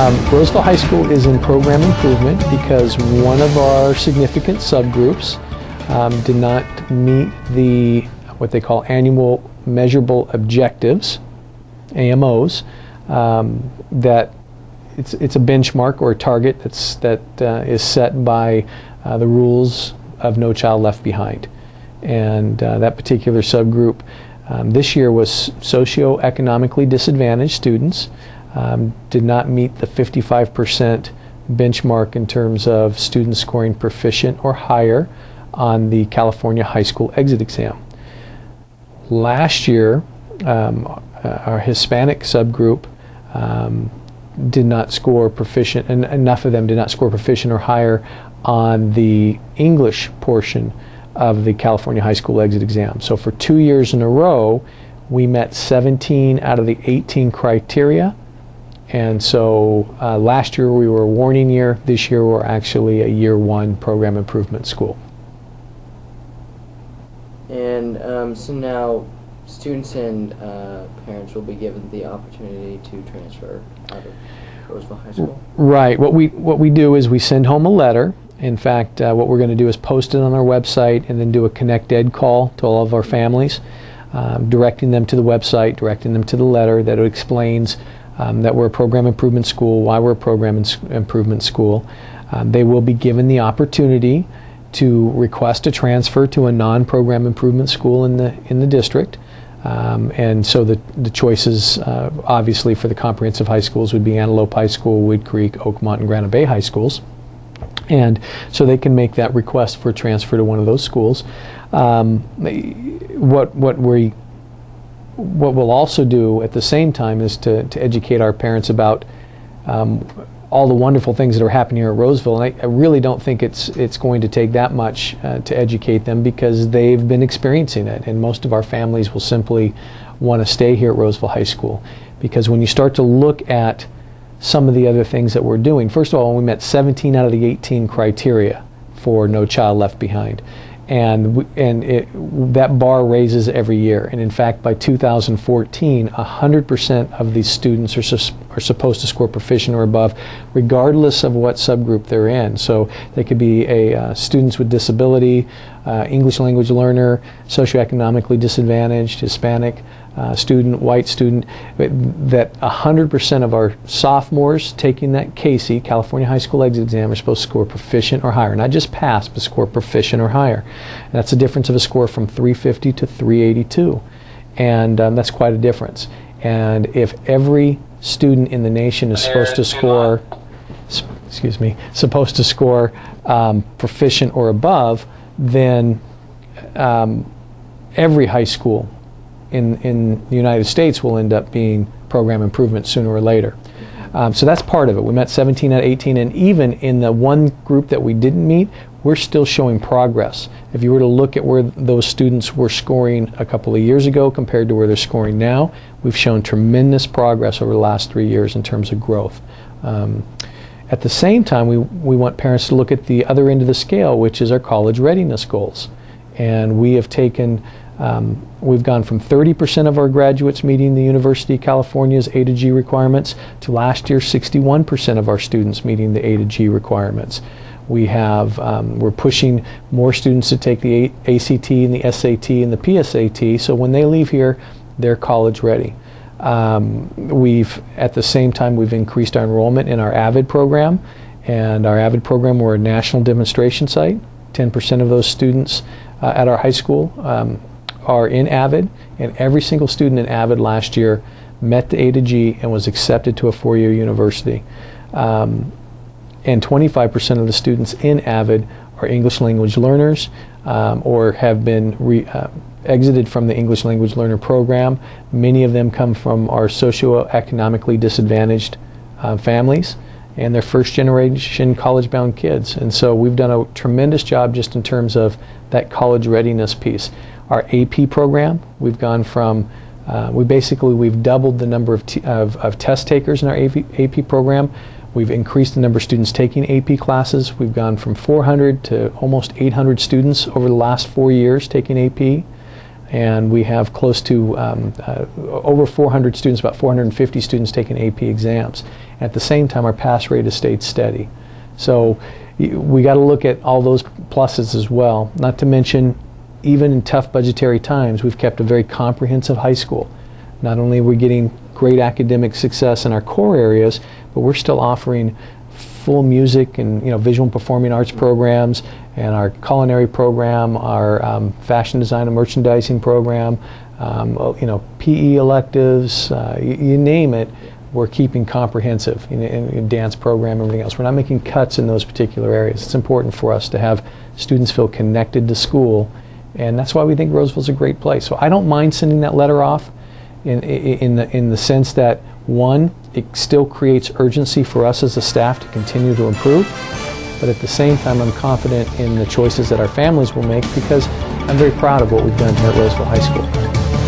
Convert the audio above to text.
Roseville High School is in program improvement because one of our significant subgroups did not meet what they call annual measurable objectives, AMOs. That it's a benchmark or a target that is set by the rules of No Child Left Behind, and that particular subgroup this year was socioeconomically disadvantaged students. Did not meet the 55% benchmark in terms of students scoring proficient or higher on the California high school exit exam. Last year, our Hispanic subgroup did not score proficient, and enough of them did not score proficient or higher on the English portion of the California high school exit exam. So for 2 years in a row, we met 17 out of the 18 criteria. And so last year we were a warning year. This year we're actually a year one program improvement school. And so now students and parents will be given the opportunity to transfer out of Roseville High School? Right. What we do is we send home a letter. In fact, what we're going to do is post it on our website and then do a Connect Ed call to all of our families, directing them to the website, directing them to the letter that explains that we're a program improvement school, why we're a program improvement school. They will be given the opportunity to request a transfer to a non-program improvement school in the district. And so the choices, obviously, for the comprehensive high schools would be Antelope High School, Wood Creek, Oakmont, and Granite Bay High Schools. And so they can make that request for transfer to one of those schools. What we'll also do at the same time is to educate our parents about all the wonderful things that are happening here at Roseville. And I really don't think it's going to take that much to educate them, because they've been experiencing it, and most of our families will simply want to stay here at Roseville High School. Because when you start to look at some of the other things that we're doing, first of all, we met 17 out of the 18 criteria for No Child Left Behind. And that bar raises every year. And in fact, by 2014, 100% of these students are supposed to score proficient or above, regardless of what subgroup they're in. So they could be students with disability, English language learner, socioeconomically disadvantaged, Hispanic student, white student. That 100% of our sophomores taking that CASE, California High School Exit Exam, are supposed to score proficient or higher. Not just pass, but score proficient or higher. And that's a difference of a score from 350 to 382. And that's quite a difference. And if every student in the nation is supposed to score, proficient or above, then every high school in the United States will end up being program improvement sooner or later. So that's part of it. We met 17 out of 18, and even in the one group that we didn't meet, we're still showing progress. If you were to look at where those students were scoring a couple of years ago compared to where they're scoring now, we've shown tremendous progress over the last 3 years in terms of growth. At the same time, we want parents to look at the other end of the scale, which is our college readiness goals. And we have taken, we've gone from 30% of our graduates meeting the University of California's A to G requirements to last year 61% of our students meeting the A to G requirements. We have, we're pushing more students to take the ACT and the SAT and the PSAT, so when they leave here, they're college ready. At the same time, we've increased our enrollment in our AVID program, and our AVID program, we're a national demonstration site. 10% of those students at our high school are in AVID, and every single student in AVID last year met the A to G and was accepted to a four-year university. And 25% of the students in AVID are English language learners or have been exited from the English language learner program. Many of them come from our socioeconomically disadvantaged families, and they're first generation college bound kids. And so we've done a tremendous job just in terms of that college readiness piece. Our AP program, we've gone from, we've doubled the number of test takers in our AP program. We've increased the number of students taking AP classes. We've gone from 400 to almost 800 students over the last 4 years taking AP. And we have close to over 400 students, about 450 students taking AP exams. At the same time, our pass rate has stayed steady. So we got to look at all those pluses as well. Not to mention, even in tough budgetary times, we've kept a very comprehensive high school. Not only are we getting great academic success in our core areas, but we're still offering full music and visual and performing arts programs, and our culinary program, our fashion design and merchandising program, PE electives, you name it. We're keeping comprehensive in dance program, everything else. We're not making cuts in those particular areas. It's important for us to have students feel connected to school, and that's why we think Roseville's a great place. So I don't mind sending that letter off in the sense that, one, it still creates urgency for us as a staff to continue to improve, but at the same time I'm confident in the choices that our families will make, because I'm very proud of what we've done here at Roseville High School.